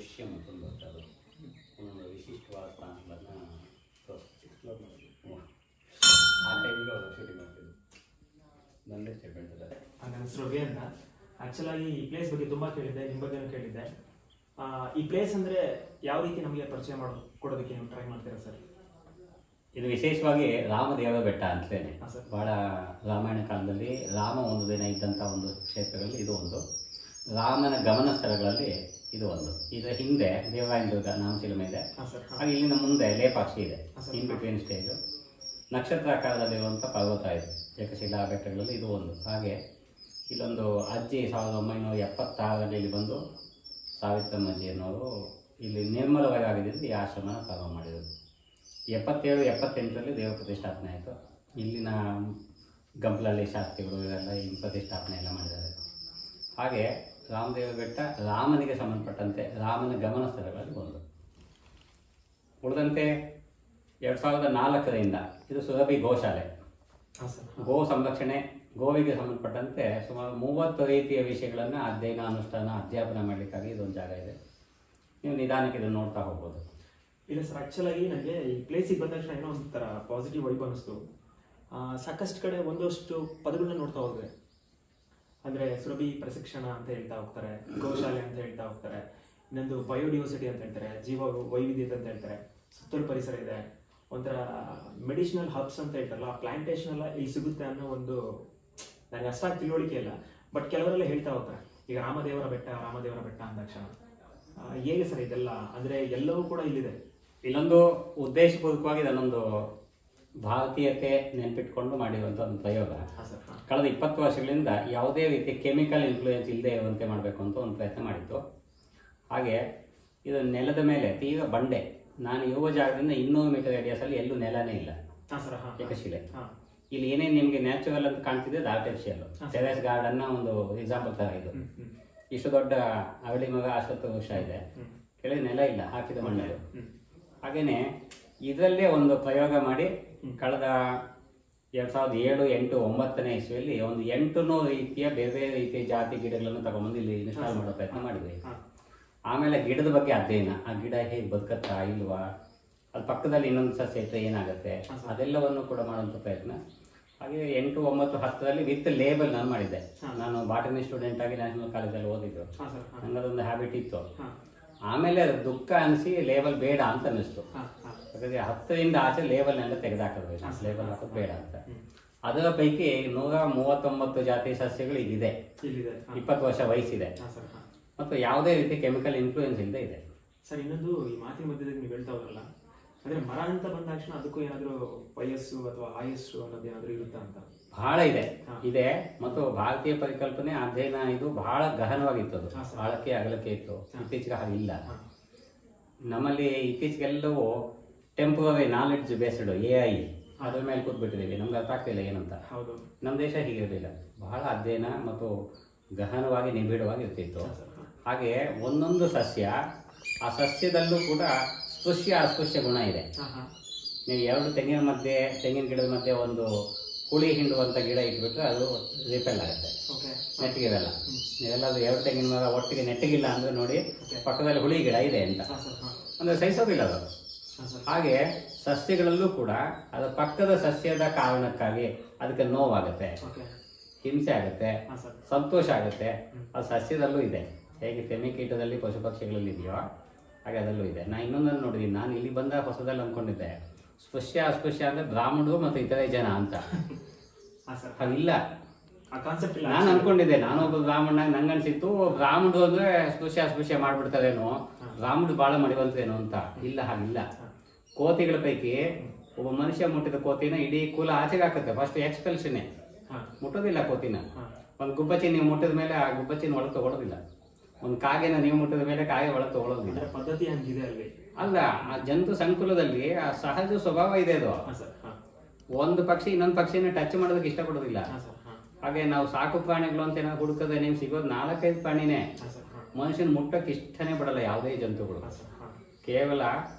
ದೃಶ್ಯ ಮತ್ತೊಂದು ಅದು ಒಂದೊಂದು ವಿಶಿಷ್ಟವಾದ ಸ್ಥಾನಗಳನ್ನು ಎಕ್ಸ್ಪ್ಲೋರ್ ಮಾಡೋದು. ಆ ಟೈಮಿಗೆ ಅವರು ಶೂಟಿಂಗ್ ಮಾಡ್ತಿದ್ರು. ನನ್ನ ಸ್ಟೇಟ್ಮೆಂಟ್ ಇದ್ದಾರೆ. ನನ್ನ ಹೆಸರು ರವಿ ಅಂತ. ಆ್ಯಕ್ಚುಲಾಗಿ ಈ ಪ್ಲೇಸ್ ಬಗ್ಗೆ ತುಂಬ ಕೇಳಿದ್ದೆ, ನಿಮ್ಮ ಬಗ್ಗೆನೂ ಕೇಳಿದ್ದೆ. ಈ ಪ್ಲೇಸ್ ಅಂದರೆ ಯಾವ ರೀತಿ ನಮಗೆ ಪರಿಚಯ ಕೊಡೋದಕ್ಕೆ ನೀವು ಟ್ರೈ ಮಾಡ್ತೀರಾ ಸರ್? ಇದು ವಿಶೇಷವಾಗಿ ರಾಮದೇವರ ಬೆಟ್ಟ ಅಂತಲೇ. ಭಾಳ ರಾಮಾಯಣ ಕಾಲದಲ್ಲಿ ರಾಮ ಒಂದು ದಿನ ಇದ್ದಂಥ ಒಂದು ಕ್ಷೇತ್ರಗಳಲ್ಲಿ ಇದು ಒಂದು, ರಾಮನ ಗಮನ ಸ್ಥಳಗಳಲ್ಲಿ ಇದು ಒಂದು. ಇದರ ಹಿಂದೆ ದೇವರಾಯನದುರ್ಗ ನಾಮಚಿಲುಮೆ ಇದೆ, ಹಾಗೆ ಇಲ್ಲಿನ ಮುಂದೆ ಲೇಪಾಕ್ಷಿ ಇದೆ. ಇನ್ ಬಿಟ್ವೀನ್ ಸ್ಟೇಜು ನಕ್ಷತ್ರಾಕಾರದಲ್ಲಿರುವಂಥ ಪರ್ವತ ಇದೆ, ಏಕಶಿಲಾ ಬೆಟ್ಟಗಳಲ್ಲಿ ಇದು ಒಂದು. ಹಾಗೆ ಇಲ್ಲೊಂದು ಅಜ್ಜಿ 1976ರಲ್ಲಿ ಇಲ್ಲಿ ಬಂದು ಸಾವಿತ್ರಮ್ಮ ಅಜ್ಜಿ ಅನ್ನೋರು ಇಲ್ಲಿ ನಿರ್ಮಲವಾಗಿದ್ದರಿಂದ ಈ ಆಶ್ರಮನ ಪ್ರಾರಂಭ ಮಾಡಿದರು. 77-78ರಲ್ಲಿ ದೇವ ಪ್ರತಿಷ್ಠಾಪನೆ ಆಯಿತು. ಇಲ್ಲಿನ ಗಂಪಲಲ್ಲಿ ಶಾಸ್ತ್ರಿಗಳು ಇವೆಲ್ಲ ಈ ಪ್ರತಿಷ್ಠಾಪನೆ ಎಲ್ಲ ಮಾಡಿದ್ದಾರೆ. ಹಾಗೆ ರಾಮದೇವ ಬೆಟ್ಟ ರಾಮನಿಗೆ ಸಂಬಂಧಪಟ್ಟಂತೆ ರಾಮನ ಗಮನ ಸ್ಥಳಗಳಲ್ಲಿ ಒಂದು. ಉಳಿದಂತೆ 2004ರಿಂದ ಇದು ಸುರಭಿ ಗೋಶಾಲೆ, ಗೋ ಸಂರಕ್ಷಣೆ, ಗೋವಿಗೆ ಸಂಬಂಧಪಟ್ಟಂತೆ ಸುಮಾರು 30 ರೀತಿಯ ವಿಷಯಗಳನ್ನು ಅಧ್ಯಯನ, ಅನುಷ್ಠಾನ, ಅಧ್ಯಾಪನ ಮಾಡಲಿಕ್ಕಾಗಿ ಇದೊಂದು ಜಾಗ ಇದೆ. ನೀವು ನಿಧಾನಕ್ಕೆ ಇದನ್ನು ನೋಡ್ತಾ ಹೋಗ್ಬೋದು. ಇಲ್ಲ ಸರ್, ಆ್ಯಕ್ಚುಲಾಗಿ ನನಗೆ ಈ ಪ್ಲೇಸಿಗೆ ಬಂದ ತಕ್ಷಣ ಏನೋ ಒಂಥರ ಪಾಸಿಟಿವ್ ವೈಬ್ ಅನ್ನಿಸ್ತು. ಸಾಕಷ್ಟು ಕಡೆ ಒಂದಷ್ಟು ಪದಗಳನ್ನ ನೋಡ್ತಾ ಹೋದ್ರೆ, ಅಂದರೆ ಸುರಭಿ ಪ್ರಶಿಕ್ಷಣ ಅಂತ ಹೇಳ್ತಾ ಹೋಗ್ತಾರೆ, ಗೋಶಾಲೆ ಅಂತ ಹೇಳ್ತಾ ಹೋಗ್ತಾರೆ, ಇನ್ನೊಂದು ಬಯೋಡಿವರ್ಸಿಟಿ ಅಂತ ಹೇಳ್ತಾರೆ, ಜೀವ ವೈವಿಧ್ಯತೆ ಅಂತ ಹೇಳ್ತಾರೆ, ಸುತ್ತಲೂ ಪರಿಸರ ಇದೆ, ಒಂಥರ ಮೆಡಿಸಿನಲ್ ಹಬ್ಸ್ ಅಂತ ಹೇಳ್ತಾರಲ್ಲ, ಆ ಪ್ಲಾಂಟೇಶನ್ ಎಲ್ಲ ಇಲ್ಲಿ ಸಿಗುತ್ತೆ ಅನ್ನೋ ಒಂದು ನನಗೆ ಅಷ್ಟಾಗಿ ತಿಳುವಳಿಕೆ ಇಲ್ಲ. ಬಟ್ ಕೆಲವರೆಲ್ಲ ಹೇಳ್ತಾ ಹೋಗ್ತಾರೆ, ಈಗ ರಾಮದೇವರ ಬೆಟ್ಟ ಅಂದ ತಕ್ಷಣ ಹೇಗೆ ಸರ್ ಇದೆಲ್ಲ? ಅಂದರೆ ಎಲ್ಲವೂ ಕೂಡ ಇಲ್ಲಿದೆ. ಇಲ್ಲೊಂದು ಉದ್ದೇಶಪೂರ್ವಕವಾಗಿ ಇದನ್ನೊಂದು ಭಾರತೀಯತೆ ನೆನಪಿಟ್ಕೊಂಡು ಮಾಡಿರುವಂಥ ಒಂದು ಪ್ರಯೋಗ. ಕಳೆದ 20 ವರ್ಷಗಳಿಂದ ಯಾವುದೇ ರೀತಿ ಕೆಮಿಕಲ್ ಇನ್ಫ್ಲೂಯೆನ್ಸ್ ಇಲ್ಲದೆ ಇರುವಂತೆ ಮಾಡಬೇಕು ಅಂತ ಒಂದು ಪ್ರಯತ್ನ ಮಾಡಿತ್ತು. ಹಾಗೆ ಇದು ನೆಲದ ಮೇಲೆ ತೀವ್ರ ಬಂಡೆ, ನಾನು ಇರುವ ಜಾಗದಿಂದ 200 ಮೀಟರ್ ರೇಡಿಯಸಲ್ಲಿ ಎಲ್ಲೂ ನೆಲನೇ ಇಲ್ಲ, ಏಕಶಿಲೆ. ಇಲ್ಲಿ ಏನೇನು ನಿಮಗೆ ನ್ಯಾಚುರಲ್ ಅಂತ ಕಾಣ್ತಿದೆ ಅದು ಆರ್ಟಿಫಿಷಿಯಲ್. ಟೆರೆಸ್ ಗಾರ್ಡನ್ನ ಒಂದು ಎಕ್ಸಾಂಪಲ್ ಥರ ಇದು. ಇಷ್ಟು ದೊಡ್ಡ ಅವಳಿ ಮಗ ಅಶ್ವತ್ಥ ವೃಕ್ಷ ಇದೆ, ಕೆಳಗೆ ನೆಲ ಇಲ್ಲ, ಹಾಕಿದ ಮಣ್ಣು. ಹಾಗೇನೆ ಇದರಲ್ಲೇ ಒಂದು ಪ್ರಯೋಗ ಮಾಡಿ ಕಳೆದ 2007, 8, 9ನೇ ಇಸ್ವಿಯಲ್ಲಿ ಒಂದು 800 ರೀತಿಯ ಬೇರೆ ಬೇರೆ ರೀತಿಯ ಜಾತಿ ಗಿಡಗಳನ್ನು ತಗೊಂಡ್ಬಂದು ಇಲ್ಲಿ ಇನ್ಸ್ಟಾಲ್ ಮಾಡೋ ಪ್ರಯತ್ನ ಮಾಡಿದ್ವಿ. ಆಮೇಲೆ ಗಿಡದ ಬಗ್ಗೆ ಅಧ್ಯಯನ, ಆ ಗಿಡ ಹೇಗೆ ಬದುಕತ್ತಾ ಇಲ್ವಾ, ಅಲ್ಲಿ ಪಕ್ಕದಲ್ಲಿ ಇನ್ನೊಂದು ಸಸ್ಯ ಇಟ್ಟರೆ ಏನಾಗುತ್ತೆ, ಅದೆಲ್ಲವನ್ನು ಕೂಡ ಮಾಡುವಂಥ ಪ್ರಯತ್ನ. ಹಾಗೆ 8, 9, 10ರಲ್ಲಿ ವಿತ್ ಲೇಬಲ್ ನಾನು ಮಾಡಿದ್ದೆ. ನಾನು ಬಾಟನಿ ಸ್ಟೂಡೆಂಟ್ ಆಗಿ ನ್ಯಾಷನಲ್ ಕಾಲೇಜಲ್ಲಿ ಓದಿದ್ದು, ನನಗದೊಂದು ಹ್ಯಾಬಿಟ್ ಇತ್ತು. ಆಮೇಲೆ ಅದು ದುಃಖ ಅನಿಸಿ ಲೇಬಲ್ ಬೇಡ ಅಂತ ಅನ್ನಿಸ್ತು. ಹಾಗಾಗಿ 10ರಿಂದ ಆಚೆ ಲೇಬಲ್ನೆಲ್ಲ ತೆಗೆದುಹಾಕೋದು, ಲೇಬಲ್ ಹಾಕೋದು ಬೇಡ ಅಂತ. ಅದರ ಪೈಕಿ 139 ಜಾತಿ ಸಸ್ಯಗಳು ಇದೆ, 20 ವರ್ಷ ವಯಸ್ಸಿದೆ, ಮತ್ತು ಯಾವುದೇ ರೀತಿ ಕೆಮಿಕಲ್ ಇನ್ಫ್ಲೂಯೆನ್ಸ್ ಇಲ್ಲದೆ ಇದೆ. ಸರ್, ಇನ್ನೊಂದು ಈ ಮಾತಿನ ಮಧ್ಯದಲ್ಲಿ ನೀವು ಹೇಳ್ತಾ ಹೋದ್ರಲ್ಲ, ಅಂದ್ರೆ ಮರ ಅಂತ ಬಂದ ತಕ್ಷಣ ಅದಕ್ಕೂ ಏನಾದರೂ ವಯಸ್ಸು ಅಥವಾ ಆಯಸ್ಸು ಅನ್ನೋದು ಏನಾದರೂ ಇರುತ್ತಾ ಅಂತ? ಬಹಳ ಇದೆ. ಮತ್ತು ಭಾರತೀಯ ಪರಿಕಲ್ಪನೆ ಅಧ್ಯಯನ ಇದು ಬಹಳ ಗಹನವಾಗಿತ್ತು, ಆಳಕ್ಕೆ ಅಗಲಕ್ಕೆ ಇತ್ತು. ಇತ್ತೀಚೆಗೆ ಹಾಗಿಲ್ಲ. ನಮ್ಮಲ್ಲಿ ಇತ್ತೀಚೆಗೆಲ್ಲವೂ ಟೆಂಪರರಿ ನಾಲೆಡ್ಜ್ ಬೇಸ್ಡ್ AI ಅದ್ರ ಮೇಲೆ ಕೂತ್ಬಿಟ್ಟಿದ್ದೀವಿ, ನಮ್ಗೆ ಅರ್ಥ ಆಗ್ತಿಲ್ಲ ಏನಂತ. ನಮ್ಮ ದೇಶ ಹೀಗಿರಲಿಲ್ಲ, ಬಹಳ ಅಧ್ಯಯನ ಮತ್ತು ಗಹನವಾಗಿ ನಿಬಿಡವಾಗಿ ಇರ್ತಿತ್ತು. ಹಾಗೆ ಒಂದೊಂದು ಸಸ್ಯ, ಆ ಸಸ್ಯದಲ್ಲೂ ಕೂಡ ಸ್ಪೃಶ್ಯ ಅಸ್ಪೃಶ್ಯ ಗುಣ ಇದೆ. ನೀವು 2 ತೆಂಗಿನ ಗಿಡದ ಮಧ್ಯೆ ಒಂದು ಹುಳಿ ಹಿಂಡುವಂಥ ಗಿಡ ಇಟ್ಬಿಟ್ರೆ ಅದು ರಿಪೆಲ್ ಆಗುತ್ತೆ, ನೆಟ್ಟಿಗಿರಲ್ಲ. ನೀವೆಲ್ಲದು 2 ತೆಂಗಿನ ಮರ ಒಟ್ಟಿಗೆ ನೆಟ್ಟಿಗಿಲ್ಲ ಅಂದರೆ ನೋಡಿ ಪಕ್ಕದಲ್ಲಿ ಹುಳಿ ಗಿಡ ಇದೆ ಅಂತ, ಅಂದರೆ ಸಹಿಸೋದಿಲ್ಲ ಅದು. ಹಾಗೆ ಸಸ್ಯಗಳಲ್ಲೂ ಕೂಡ ಅದು ಪಕ್ಕದ ಸಸ್ಯದ ಕಾರಣಕ್ಕಾಗಿ ಅದಕ್ಕೆ ನೋವಾಗುತ್ತೆ, ಹಿಂಸೆ ಆಗುತ್ತೆ, ಸಂತೋಷ ಆಗುತ್ತೆ. ಅದು ಸಸ್ಯದಲ್ಲೂ ಇದೆ. ಹೇಗೆ ಕ್ರಿಮಿಕೀಟದಲ್ಲಿ ಪಶು ಪಕ್ಷಿಗಳಲ್ಲಿ ಇದೆಯೋ ಹಾಗೆ ಅದರಲ್ಲೂ ಇದೆ. ನಾನು ಇನ್ನೊಂದನ್ನು ನೋಡಿದ್ದೀನಿ, ನಾನು ಇಲ್ಲಿ ಬಂದ ಹೊಸದಲ್ಲಿ ಅಂದ್ಕೊಂಡಿದ್ದೆ ಸ್ಪೃಶ್ಯ ಅಸ್ಪೃಶ್ಯ ಅಂದರೆ ಬ್ರಾಹ್ಮಣರು ಮತ್ತು ಇತರೆ ಜನ ಅಂತ. ಹಾಗಿಲ್ಲ, ನಾನು ಅನ್ಕೊಂಡಿದ್ದೆ, ನಾನೊಬ್ಬ ಬ್ರಾಹ್ಮಣ, ನಂಗನ್ಸಿತ್ತು ಬ್ರಾಹ್ಮಣರು ಅಂದರೆ ಸ್ಪೃಶ್ಯ ಅಸ್ಪೃಶ್ಯ ಮಾಡ್ಬಿಡ್ತಾರೇನೋ, ಬ್ರಾಹ್ಮಣರು ಭಾಳ ಮಡಿವಂತರೇನೋ ಅಂತ. ಇಲ್ಲ, ಹಾಗಿಲ್ಲ. ಕೋತಿಗಳ ಪೈಕಿ ಒಬ್ಬ ಮನುಷ್ಯ ಮುಟ್ಟಿದ ಕೋತಿನ ಇಡೀ ಕುಲ ಆಚೆಗೆ ಹಾಕುತ್ತೆ. ಫಸ್ಟ್ ಎಕ್ಸ್ಪೆಲ್ಷನ್ನೇ, ಮುಟ್ಟೋದಿಲ್ಲ ಕೋತಿನ. ಒಂದು ಗುಬ್ಬಚ್ಚಿ ನೀವು ಮುಟ್ಟಿದ ಮೇಲೆ ಆ ಗುಬ್ಬಚ್ಚಿನ ಒಳಗೆ ತಗೊಳ್ಳೋದಿಲ್ಲ. ಒಂದು ಕಾಗೆನ ನೀವು ಮುಟ್ಟಿದ ಮೇಲೆ ಕಾಗೆ ಒಳಗೆ ತಗೊಳ್ಳೋದಿಲ್ಲ. ಪದ್ಧತಿ ಹಂಗಿದೆ ಅಲ್ಲಿ. ಅಲ್ಲ, ಆ ಜಂತು ಸಂಕುಲದಲ್ಲಿ ಆ ಸಹಜ ಸ್ವಭಾವ ಇದೆ ಅದು. ಒಂದು ಪಕ್ಷಿ ಇನ್ನೊಂದು ಪಕ್ಷಿನ ಟಚ್ ಮಾಡೋದಕ್ಕೆ ಇಷ್ಟಪಡೋದಿಲ್ಲ. ಹಾಗೆ ನಾವು ಸಾಕು ಪ್ರಾಣಿಗಳು ಅಂತ ಏನಾದ್ರು ಹುಡುಕದೆ ನೀವು ಸಿಗೋದು 4-5 ಪ್ರಾಣಿನೇ. ಮನುಷ್ಯನ ಮುಟ್ಟಕ್ಕೆ ಇಷ್ಟನೇ ಪಡಲ್ಲ ಯಾವುದೇ ಜಂತುಗಳು. ಕೇವಲ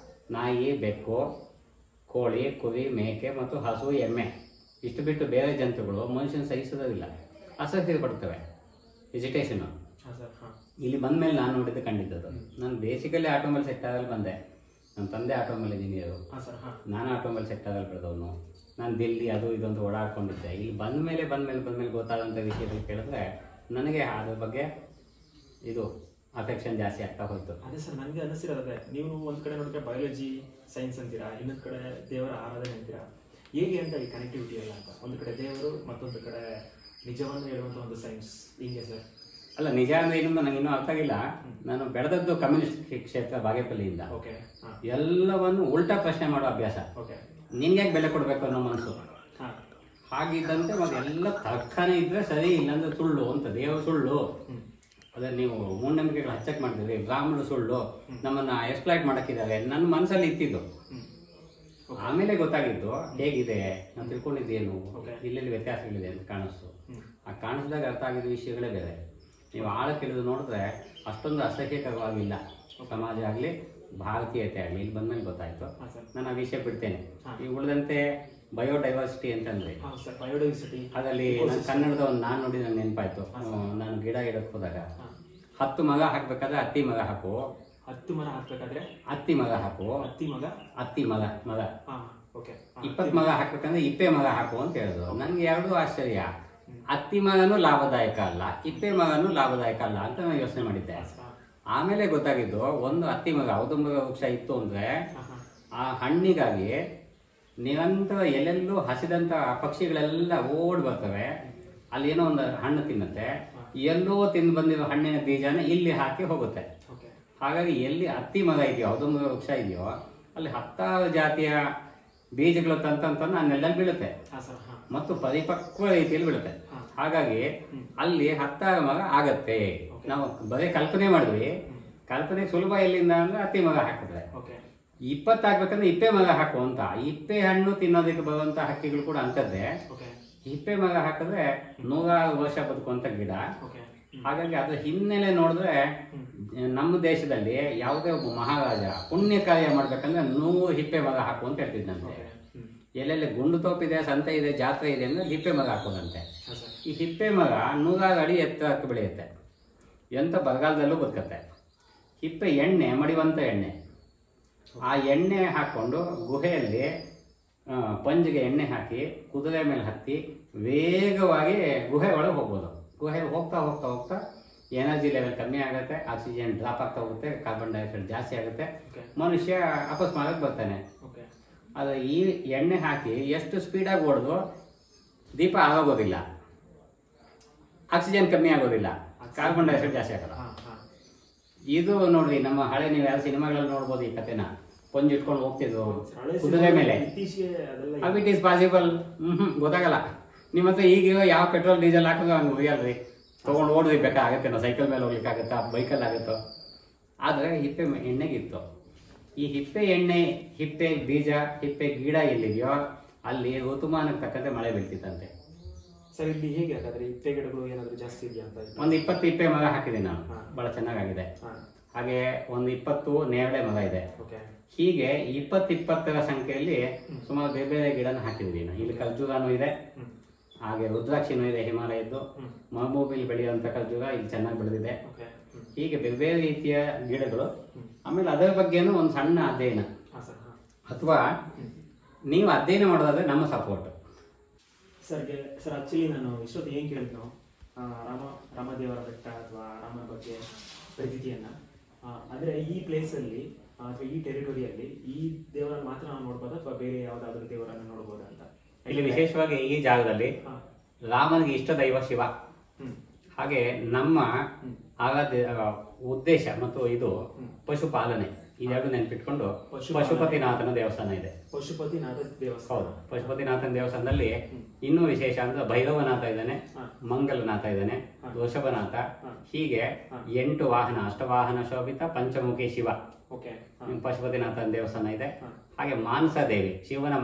ನಾಯಿ, ಬೆಕ್ಕು, ಕೋಳಿ, ಕುರಿ, ಮೇಕೆ ಮತ್ತು ಹಸು, ಎಮ್ಮೆ ಇಷ್ಟು ಬಿಟ್ಟು ಬೇರೆ ಜಂತುಗಳು ಮನುಷ್ಯನ ಸಹಿಸೋದಿಲ್ಲ, ಆಸಕ್ತಿ ಪಡ್ತವೆ, ವೆಜಿಟೇಷನ್. ಇಲ್ಲಿ ಬಂದ ಮೇಲೆ ನಾನು ನೋಡಿದ್ದು ಕಂಡಿದ್ದದು. ನಾನು ಬೇಸಿಕಲಿ ಆಟೋಮೊಬೈಲ್ ಸೆಕ್ಟರಲ್ಲಿ ಬಂದೆ. ನನ್ನ ತಂದೆ ಆಟೋಮೊಬೈಲ್ ಇಂಜಿನಿಯರು, ನಾನು ಆಟೋಮೊಬೈಲ್ ಸೆಕ್ಟರಲ್ಲಿ ಬೆಳೆದವನು. ನಾನು ದಿಲ್ಲಿ ಅದು ಇದು ಅಂತ ಓಡಾಡ್ಕೊಂಡಿದ್ದೆ. ಇಲ್ಲಿ ಬಂದ ಮೇಲೆ ಗೊತ್ತಾದಂಥ ವಿಷಯಗಳು ಕೇಳಿದ್ರೆ ನನಗೆ ಅದ್ರ ಬಗ್ಗೆ ಇದು ಅಫೆಕ್ಷನ್ ಜಾಸ್ತಿ ಆಗ್ತಾ ಹೋಯ್ತು. ಅದೇ ಸರ್, ನನಗೆ ಅನಿಸಿರೋದೇ, ನೀವು ಒಂದು ಕಡೆ ನೋಡಿದ್ರೆ ಬಯಾಲಜಿ ಸೈನ್ಸ್ ಅಂತೀರಾ, ಇನ್ನೊಂದು ಕಡೆ ದೇವರ ಆರಾಧನೆ ಅಂತೀರಾ. ಹೇಗೆ ಅಂತ ಈ ಕನೆಕ್ಟಿವಿಟಿ ಎಲ್ಲ ಅಂತ, ಒಂದು ಕಡೆ ದೇವರು, ಮತ್ತೊಂದು ಕಡೆ ನಿಜವನ್ನು ಹೇಳುವಂಥ ಒಂದು ಸೈನ್ಸ್, ಹಿಂಗೆ ಸರ್? ಅಲ್ಲ, ನಿಜ ಅಂದ್ರೆ ಇನ್ನೊಂದು ನನಗೆ ಇನ್ನೂ ಅರ್ಥ ಆಗಿಲ್ಲ. ನಾನು ಬೆಳೆದದ್ದು ಕಮ್ಯುನಿಸ್ಟ್ ಕ್ಷೇತ್ರ ಬಾಗೇಪಲ್ಲಿಯಿಂದ. ಎಲ್ಲವನ್ನು ಉಲ್ಟಾ ಪ್ರಶ್ನೆ ಮಾಡೋ ಅಭ್ಯಾಸ. ನಿನ್ಗೆ ಯಾಕೆ ಬೆಲೆ ಕೊಡಬೇಕು ಅನ್ನೋ ಮನಸ್ಸು. ಹಾಗಿದ್ದಂತೆ ಮತ್ತೆ ಎಲ್ಲ ತರ್ಕನೇ ಇದ್ರೆ ಸರಿ, ಇಲ್ಲಾಂದ್ರೆ ಸುಳ್ಳು ಅಂತ. ದೇವರು ಸುಳ್ಳು, ಅದೇ ನೀವು ಮೂಢನಂಬಿಕೆಗಳು ಹಚ್ಚಕ್ ಮಾಡ್ತೀವಿ, ಬ್ರಾಹ್ಮಣರು ಸುಳ್ಳು, ನಮ್ಮನ್ನ ಎಕ್ಸ್ಪ್ಲಾಯ್ಟ್ ಮಾಡಕ್ಕಿದ್ದಾರೆ, ನನ್ನ ಮನಸ್ಸಲ್ಲಿ ಇತ್ತಿದ್ದು. ಆಮೇಲೆ ಗೊತ್ತಾಗಿದ್ದು ಹೇಗಿದೆ, ನಾನು ತಿಳ್ಕೊಂಡಿದ್ದೇನು, ಇಲ್ಲೆಲ್ಲಿ ವ್ಯತ್ಯಾಸಗಳಿದೆ ಅಂತ ಕಾಣಿಸ್ತು. ಆ ಕಾಣಿಸಿದಾಗ ಅರ್ಥ ಆಗಿದ್ದ ವಿಷಯಗಳೇ ಬೇರೆ. ನೀವು ಆಳಕ್ಕೆ ಇಳಿದು ನೋಡಿದ್ರೆ ಅಷ್ಟೊಂದು ಅಸಹ್ಯಕರವಾಗಿಲ್ಲ ಸಮಾಜ ಆಗಲಿ, ಭಾರತೀಯತೆ ಆಗಲಿ. ಇಲ್ಲಿ ಬಂದ್ಮೇಲೆ ಗೊತ್ತಾಯ್ತು. ನಾನು ಆ ವಿಷಯ ಬಿಡ್ತೇನೆ. ಈ ಉಳಿದಂತೆ ಬಯೋಡೈವರ್ಸಿಟಿ ಅಂತಂದ್ರೆ ಅದರಲ್ಲಿ ಕನ್ನಡದ ಒಂದು ನಾನು ನೋಡಿ ನಂಗೆ ನೆನಪಾಯ್ತು. ನಾನು ಗಿಡ ಇಡಕ್ಕೆ ಹೋದಾಗ 10 ಮಗ ಹಾಕ್ಬೇಕಾದ್ರೆ ಅತ್ತಿ ಮಗ ಹಾಕು, 10 ಮರ ಹಾಕ್ಬೇಕಾದ್ರೆ ಅತ್ತಿ ಮಗ ಹಾಕು, ಅತ್ತಿ ಮಗ 20 ಮಗ ಹಾಕ್ಬೇಕಂದ್ರೆ ಇಪ್ಪೆ ಮಗ ಹಾಕು ಅಂತ ಹೇಳಿದ್ರು. ನನ್ಗೆ ಎರಡೂ ಆಶ್ಚರ್ಯ. ಅತ್ತಿ ಮಗನೂ ಲಾಭದಾಯಕ ಅಲ್ಲ, ಇಪ್ಪೆ ಮಗನೂ ಲಾಭದಾಯಕ ಅಲ್ಲ ಅಂತ ನಾನು ಯೋಚನೆ ಮಾಡಿದ್ದೆ. ಆಮೇಲೆ ಗೊತ್ತಾಗಿದ್ದು, ಒಂದು ಅತ್ತಿ ಮಗ ಔದುಂಬರ ವೃಕ್ಷ ಇತ್ತು ಅಂದ್ರೆ ಆ ಹಣ್ಣಿಗಾಗಿ ನಿರಂತರ ಎಲ್ಲೆಲ್ಲೂ ಹಸಿದಂತ ಪಕ್ಷಿಗಳೆಲ್ಲ ಓಡ್ ಬರ್ತವೆ. ಅಲ್ಲಿ ಏನೋ ಒಂದು ಹಣ್ಣು ತಿನ್ನುತ್ತೆ, ಎಲ್ಲೋ ತಿಂದು ಬಂದಿರೋ ಹಣ್ಣಿನ ಬೀಜನ ಇಲ್ಲಿ ಹಾಕಿ ಹೋಗುತ್ತೆ. ಹಾಗಾಗಿ ಎಲ್ಲಿ ಅತ್ತಿ ಮಗ ಇದೆಯೋ, ಔದುಂಬರ ವೃಕ್ಷ ಇದೆಯೋ, ಅಲ್ಲಿ 10 ಜಾತಿಯ ಬೀಜಗಳು ತಂತಂತ ನೆಲದಲ್ಲಿ ಬೀಳುತ್ತೆ ಮತ್ತು ಪರಿಪಕ್ವ ರೀತಿಯಲ್ಲಿ ಬೀಳುತ್ತೆ. ಹಾಗಾಗಿ ಅಲ್ಲಿ 10 ಮಗ ಆಗತ್ತೆ. ನಾವು ಬರೀ ಕಲ್ಪನೆ ಮಾಡಿದ್ವಿ. ಕಲ್ಪನೆ ಸುಲಭ ಎಲ್ಲಿಂದ ಅಂದ್ರೆ ಅತ್ತಿ ಮಗ ಹಾಕಿದ್ರೆ. 20 ಆಗ್ಬೇಕಂದ್ರೆ ಇಪ್ಪೆ ಮಗ ಹಾಕು ಅಂತ. ಇಪ್ಪೆ ಹಣ್ಣು ತಿನ್ನೋದಕ್ಕೆ ಬರುವಂತ ಹಕ್ಕಿಗಳು ಕೂಡ ಅಂತದ್ದೇ. ಇಪ್ಪೆ ಮಗ ಹಾಕಿದ್ರೆ 100 ವರ್ಷ ಬದುಕುವಂತ ಗಿಡ. ಹಾಗಾಗಿ ಅದ್ರ ಹಿನ್ನೆಲೆ ನೋಡಿದ್ರೆ ನಮ್ಮ ದೇಶದಲ್ಲಿ ಯಾವುದೇ ಒಬ್ಬ ಮಹಾರಾಜ ಪುಣ್ಯ ಕಾರ್ಯ ಮಾಡ್ಬೇಕಂದ್ರೆ 100 ಹಿಪ್ಪೆ ಮಗ ಹಾಕು ಅಂತ ಹೇಳ್ತಿದ್ದಂತೆ. ಎಲ್ಲೆಲ್ಲಿ ಗುಂಡು ತೋಪಿದೆ, ಸಂತೆ ಇದೆ, ಜಾತ್ರೆ ಇದೆ ಅಂದ್ರೆ ಹಿಪ್ಪೆ ಮಗ ಹಾಕೋದಂತೆ. ಈ ಹಿಪ್ಪೆ ಮಗ 100 ಅಡಿ ಎತ್ತರಕ್ಕೆ ಬೆಳೆಯುತ್ತೆ, ಎಂಥ ಬರಗಾಲದಲ್ಲೂ ಬದುಕತ್ತೆ. ಹಿಪ್ಪೆ ಎಣ್ಣೆ ಮಡಿವಂತ ಎಣ್ಣೆ. ಆ ಎಣ್ಣೆ ಹಾಕ್ಕೊಂಡು ಗುಹೆಯಲ್ಲಿ ಪಂಜಿಗೆ ಎಣ್ಣೆ ಹಾಕಿ ಕುದುರೆ ಮೇಲೆ ಹತ್ತಿ ವೇಗವಾಗಿ ಗುಹೆ ಒಳಗೆ ಹೋಗ್ಬೋದು. ಗುಹೆ ಹೋಗ್ತಾ ಹೋಗ್ತಾ ಹೋಗ್ತಾ ಎನರ್ಜಿ ಲೆವೆಲ್ ಕಮ್ಮಿ ಆಗುತ್ತೆ, ಆಕ್ಸಿಜನ್ ಡ್ರಾಪ್ ಆಗ್ತಾ ಹೋಗುತ್ತೆ, ಕಾರ್ಬನ್ ಡೈಆಕ್ಸೈಡ್ ಜಾಸ್ತಿ ಆಗುತ್ತೆ, ಮನುಷ್ಯ ಅಕಸ್ಮಾತ್ ಬರ್ತಾನೆ. ಆದರೆ ಈ ಎಣ್ಣೆ ಹಾಕಿ ಎಷ್ಟು ಸ್ಪೀಡಾಗಿ ಓಡಿದ್ರು ದೀಪ ಆಗೋಗೋದಿಲ್ಲ, ಆಕ್ಸಿಜನ್ ಕಮ್ಮಿ ಆಗೋದಿಲ್ಲ, ಕಾರ್ಬನ್ ಡೈಆಕ್ಸೈಡ್ ಜಾಸ್ತಿ ಆಗಲ್ಲ. ಇದು ನೋಡ್ರಿ, ನಮ್ಮ ಹಳೆ ನೀವು ಯಾವ ಸಿನಿಮಾಗಳಲ್ಲಿ ನೋಡ್ಬೋದು ಈ ಕಥೆನ. ಪಂಜ್ ಇಟ್ಕೊಂಡು ಹೋಗ್ತಿದ್ರು ಕುದುರೆ ಮೇಲೆ. It is possible. ಗೊತ್ತಾಗಲ್ಲ. ನಿಮ್ಮ ಹತ್ರ ಈಗ ಯಾವ ಪೆಟ್ರೋಲ್ ಡೀಸೆಲ್ ಹಾಕಿದ್ರು ಹಂಗೆ ಉರಿಯಲ್ರಿ. ತೊಗೊಂಡು ಓಡಿದ್ರಿ ಬೇಕಾಗತ್ತೆ, ನಾವು ಸೈಕಲ್ ಮೇಲೆ ಹೋಗ್ಲಿಕ್ಕಾಗತ್ತಾ, ಬೈಕಲ್ಲಿ ಆಗುತ್ತೋ. ಆದರೆ ಹಿಪ್ಪೆ ಎಣ್ಣೆಗಿತ್ತು. ಈ ಹಿಪ್ಪೆ ಎಣ್ಣೆ, ಹಿಪ್ಪೆ ಬೀಜ, ಹಿಪ್ಪೆ ಗಿಡ ಎಲ್ಲಿದೆಯೋ ಅಲ್ಲಿ ಋತುಮಾನಕ್ಕೆ ತಕ್ಕಂತೆ ಮಳೆ ಬೀಳ್ತಿತ್ತಂತೆ. ಸರ್, ಇಲ್ಲಿ ಹೇಗೆ ಹಾಗಾದ್ರೆ ಹಿಪ್ಪೆ ಗಿಡಗಳು ಏನಾದರೂ ಜಾಸ್ತಿ ಇದೆಯಾ ಅಂತ? ಒಂದು 20 ಹಿಪ್ಪೆ ಮಗ ಹಾಕಿದ್ದೀನಿ ನಾನು, ಬಹಳ ಚೆನ್ನಾಗಿದೆ. ಹಾಗೆ ಒಂದು 20 ನೇರಳೆ ಮಗ ಇದೆ. ಹೀಗೆ 20-20ರ ಸಂಖ್ಯೆಯಲ್ಲಿ ಸುಮಾರು ಬೇರೆ ಬೇರೆ ಗಿಡನ ಹಾಕಿದ್ವಿ ನಾವು. ಇಲ್ಲಿ ಖರ್ಜೂರನೂ ಇದೆ, ಹಾಗೆ ರುದ್ರಾಕ್ಷಿನೂ ಇದೆ, ಹಿಮಾಲಯದ್ದು. ಮಹಬೂಬಿಲ್ ಬೆಳೆಯುವಂಥ ಖರ್ಜೂರ ಇಲ್ಲಿ ಚೆನ್ನಾಗಿ ಬೆಳೆದಿದೆ. ಹೀಗೆ ಬೇರೆ ಬೇರೆ ರೀತಿಯ ಗಿಡಗಳು. ಆಮೇಲೆ ಅದರ ಬಗ್ಗೆನೂ ಒಂದು ಸಣ್ಣ ಅಧ್ಯಯನ, ಅಥವಾ ನೀವು ಅಧ್ಯಯನ ಮಾಡೋದಾದ್ರೆ ನಮ್ಮ ಸಪೋರ್ಟ್. ಸರ್ ಆಕ್ಚುಲಿ ನಾನು ಇಷ್ಟೊತ್ತು ಏನು ಕೇಳಿದ್ನೋ, ರಾಮದೇವರ ಬೆಟ್ಟ ಅಥವಾ ರಾಮನ ಬಗ್ಗೆ ಪ್ರತೀತಿಯನ್ನ, ಅಂದರೆ ಈ ಪ್ಲೇಸಲ್ಲಿ ಅಥವಾ ಈ ಟೆರಿಟೋರಿಯಲ್ಲಿ ಈ ದೇವರನ್ನು ಮಾತ್ರ ನಾವು ನೋಡ್ಬೋದಾ ಅಥವಾ ಬೇರೆ ಯಾವುದಾದ್ರೂ ದೇವರನ್ನು ನೋಡ್ಬೋದಾ ಅಂತ? ಇಲ್ಲಿ ವಿಶೇಷವಾಗಿ ಈ ಜಾಗದಲ್ಲಿ ರಾಮನಿಗೆ ಇಷ್ಟ ದೈವ ಶಿವ. ಹಾಗೆ ನಮ್ಮ ಉದ್ದೇಶ ಮತ್ತು ಇದು ಪಶುಪಾಲನೆ, ಇದೆರಡು ನೆನ್ಪಿಟ್ಕೊಂಡು ಪಶುಪತಿನಾಥನ ದೇವಸ್ಥಾನ ಇದೆ. ಪಶುಪತಿನಾಥ ದೇವಸ್ಥಾನ. ಹೌದು, ಪಶುಪತಿನಾಥನ ದೇವಸ್ಥಾನದಲ್ಲಿ ಇನ್ನೂ ವಿಶೇಷ ಅಂದ್ರೆ ಭೈರವನಾಥ ಇದ್ದಾನೆ, ಮಂಗಲನಾಥ ಇದ್ದಾನೆ, ವೃಷಭನಾಥ. ಹೀಗೆ 8 ವಾಹನ, ಅಷ್ಟವಾಹನ ಶೋಭಿತ ಪಂಚಮುಖಿ ಶಿವ ಪಶುಪತಿನಾಥನ ದೇವಸ್ಥಾನ ಇದೆ. ಹಾಗೆ ಮಾನಸಾದೇವಿ, ಶಿವನ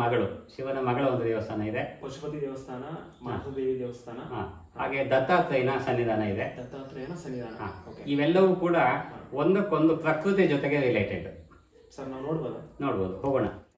ಮಗಳ ಒಂದು ದೇವಸ್ಥಾನ ಇದೆ. ಪಶುಪತಿ ದೇವಸ್ಥಾನ, ಮಾನಸಾದೇವಿ ದೇವಸ್ಥಾನ. ಹಾಗೆ ದತ್ತಾತ್ರೇಯನ ಸನ್ನಿಧಾನ ಇದೆ. ಇವೆಲ್ಲವೂ ಕೂಡ ಒಂದಕ್ಕೊಂದು ಪ್ರಕೃತಿ ಜೊತೆಗೆ ರಿಲೇಟೆಡ್. ಸರ್, ನಾವು ನೋಡ್ಬೋದು. ಹೋಗೋಣ.